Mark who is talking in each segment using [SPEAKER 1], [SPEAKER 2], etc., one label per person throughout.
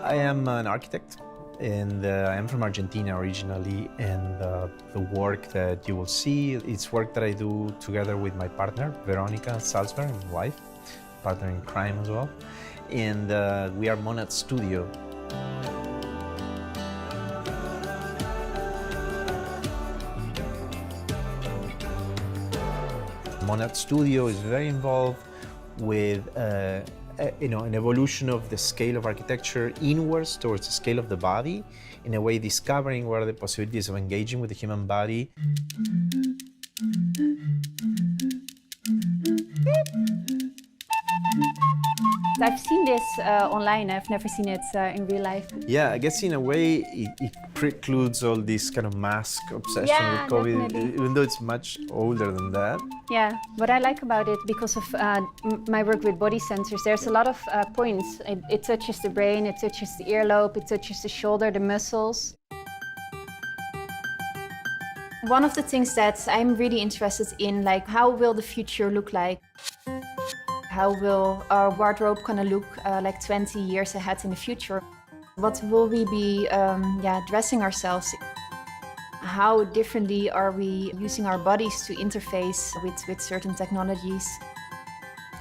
[SPEAKER 1] I am an architect, and I am from Argentina originally, and the work that you will see, it's work that I do together with my partner, Veronica Salzberg, my wife, partner in crime as well, and we are MONAD Studio. MONAD Studio is very involved with an evolution of the scale of architecture inwards towards the scale of the body, in a way discovering what are the possibilities of engaging with the human body.
[SPEAKER 2] I've seen this online, I've never seen it in real life.
[SPEAKER 1] Yeah, I guess in a way it precludes all this kind of mask obsession with COVID, definitely. Even though it's much older than that.
[SPEAKER 2] Yeah, what I like about it, because of my work with body sensors, there's a lot of points. It touches the brain, it touches the earlobe, it touches the shoulder, the muscles. One of the things that I'm really interested in, like, how will the future look like? How will our wardrobe gonna look like 20 years ahead in the future? What will we be dressing ourselves? How differently are we using our bodies to interface with certain technologies?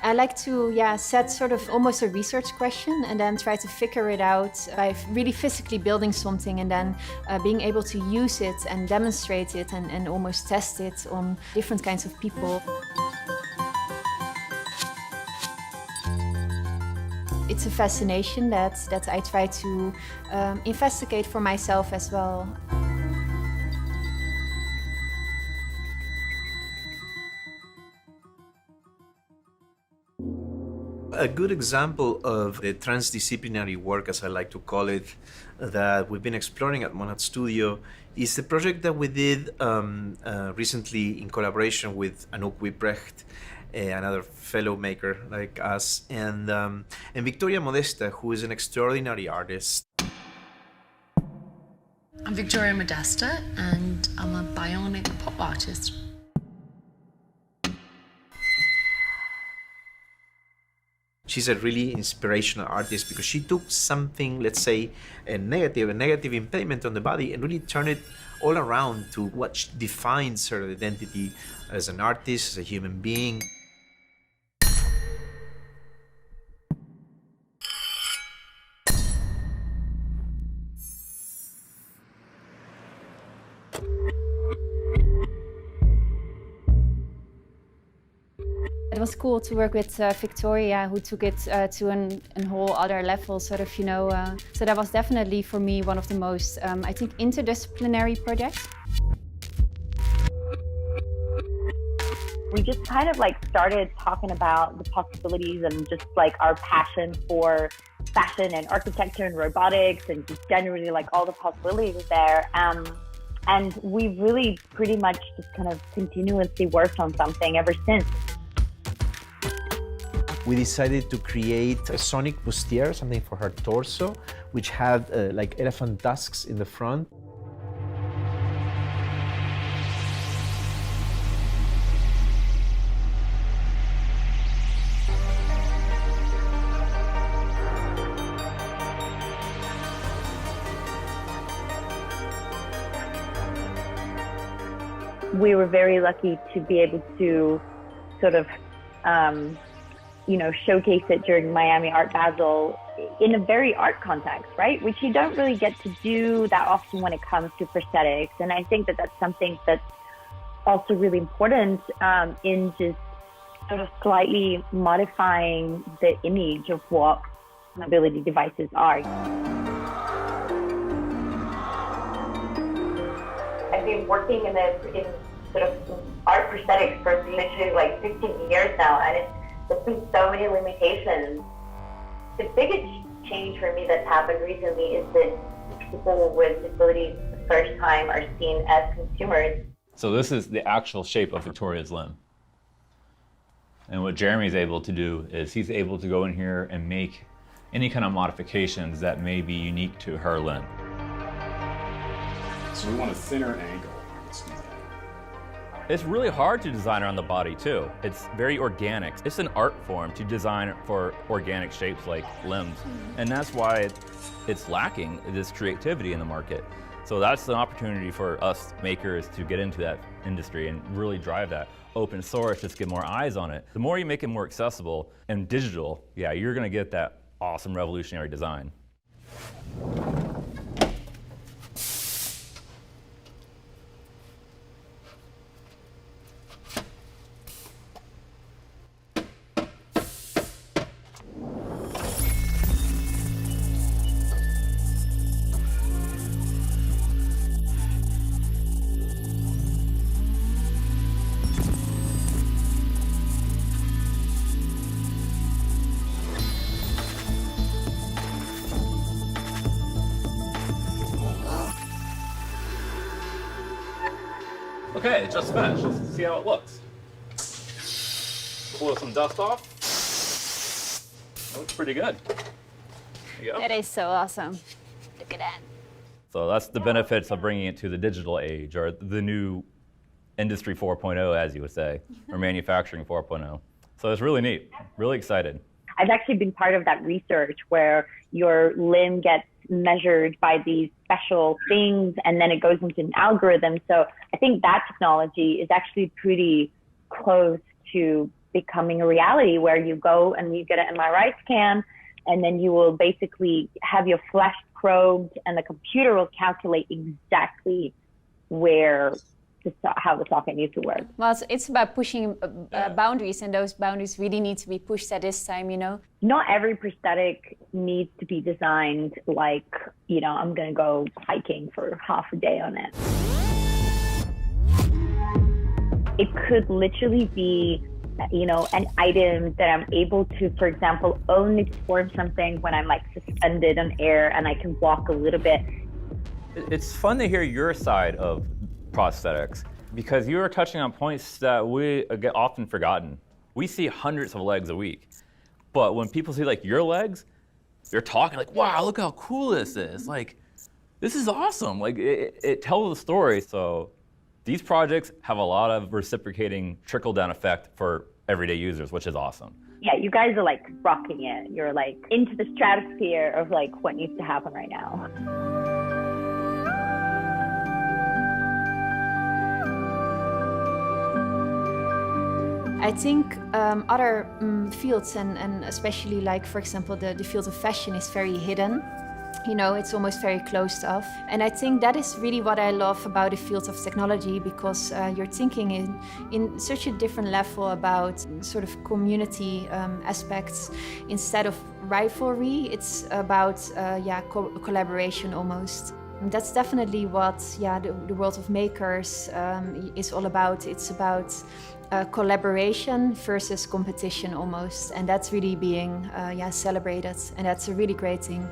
[SPEAKER 2] I like to set sort of almost a research question and then try to figure it out by really physically building something and then being able to use it and demonstrate it and almost test it on different kinds of people. It's a fascination that I try to investigate for myself as well.
[SPEAKER 1] A good example of the transdisciplinary work, as I like to call it, that we've been exploring at MONAD Studio is the project that we did recently in collaboration with Anouk Wipprecht, another fellow maker like us, and Victoria Modesta, who is an extraordinary artist.
[SPEAKER 3] I'm Victoria Modesta, and I'm a bionic pop artist.
[SPEAKER 1] She's a really inspirational artist because she took something, let's say, a negative impediment on the body, and really turned it all around to what defines her identity as an artist, as a human being.
[SPEAKER 2] It was cool to work with Victoria, who took it to a whole other level, sort of, so that was definitely for me one of the most, I think, interdisciplinary projects.
[SPEAKER 4] We just kind of started talking about the possibilities and just our passion for fashion and architecture and robotics and just generally all the possibilities there. And we really pretty much just kind of continuously worked on something ever since.
[SPEAKER 1] We decided to create a sonic bustier, something for her torso, which had elephant tusks in the front.
[SPEAKER 4] We were very lucky to be able to sort of showcase it during Miami Art Basel in a very art context, right? Which you don't really get to do that often when it comes to prosthetics. And I think that that's something that's also really important in just sort of slightly modifying the image of what mobility devices are. I've been working in sort of art prosthetics for literally 15 years now, and there's been so many limitations. The biggest change for me that's happened recently is that people with disabilities for the first time are seen as consumers.
[SPEAKER 5] So this is the actual shape of Victoria's limb. And what Jeremy's able to do is he's able to go in here and make any kind of modifications that may be unique to her limb.
[SPEAKER 6] So we want a thinner angle. Let's do that.
[SPEAKER 5] It's really hard to design around the body too. It's very organic. It's an art form to design for organic shapes like limbs. And that's why it's lacking this creativity in the market. So that's an opportunity for us makers to get into that industry and really drive that. Open source, just get more eyes on it. The more you make it more accessible and digital, yeah, you're gonna get that awesome revolutionary design. Okay, it just finished. Let's see how it looks. Blow some dust off. That looks pretty good. There you go.
[SPEAKER 2] That is so awesome. Look at that.
[SPEAKER 5] So that's the benefits of bringing it to the digital age, or the new industry 4.0, as you would say, or manufacturing 4.0. So it's really neat, really excited.
[SPEAKER 4] I've actually been part of that research where your limb gets measured by these special things and then it goes into an algorithm. So I think that technology is actually pretty close to becoming a reality, where you go and you get an MRI scan and then you will basically have your flesh probed and the computer will calculate exactly how the socket needs to work.
[SPEAKER 2] Well, it's about pushing boundaries, and those boundaries really need to be pushed at this time, you know?
[SPEAKER 4] Not every prosthetic needs to be designed like, you know, I'm going to go hiking for half a day on it. It could literally be, you know, an item that I'm able to, for example, only perform something when I'm like suspended in air and I can walk a little bit.
[SPEAKER 5] It's fun to hear your side of prosthetics, because you are touching on points that we get often forgotten. We see hundreds of legs a week, but when people see like your legs, they're talking like, wow, look how cool this is. Like, this is awesome. Like, it tells a story. So these projects have a lot of reciprocating trickle-down effect for everyday users, which is awesome.
[SPEAKER 4] Yeah, you guys are like rocking it. You're like into the stratosphere of like what needs to happen right now.
[SPEAKER 2] I think other fields, and especially like, for example, the field of fashion is very hidden. You know, it's almost very closed off. And I think that is really what I love about the field of technology, because you're thinking in such a different level about sort of community aspects. Instead of rivalry, it's about collaboration almost. And that's definitely what the world of makers is all about. It's about collaboration versus competition almost, and that's really being celebrated, and that's a really great thing.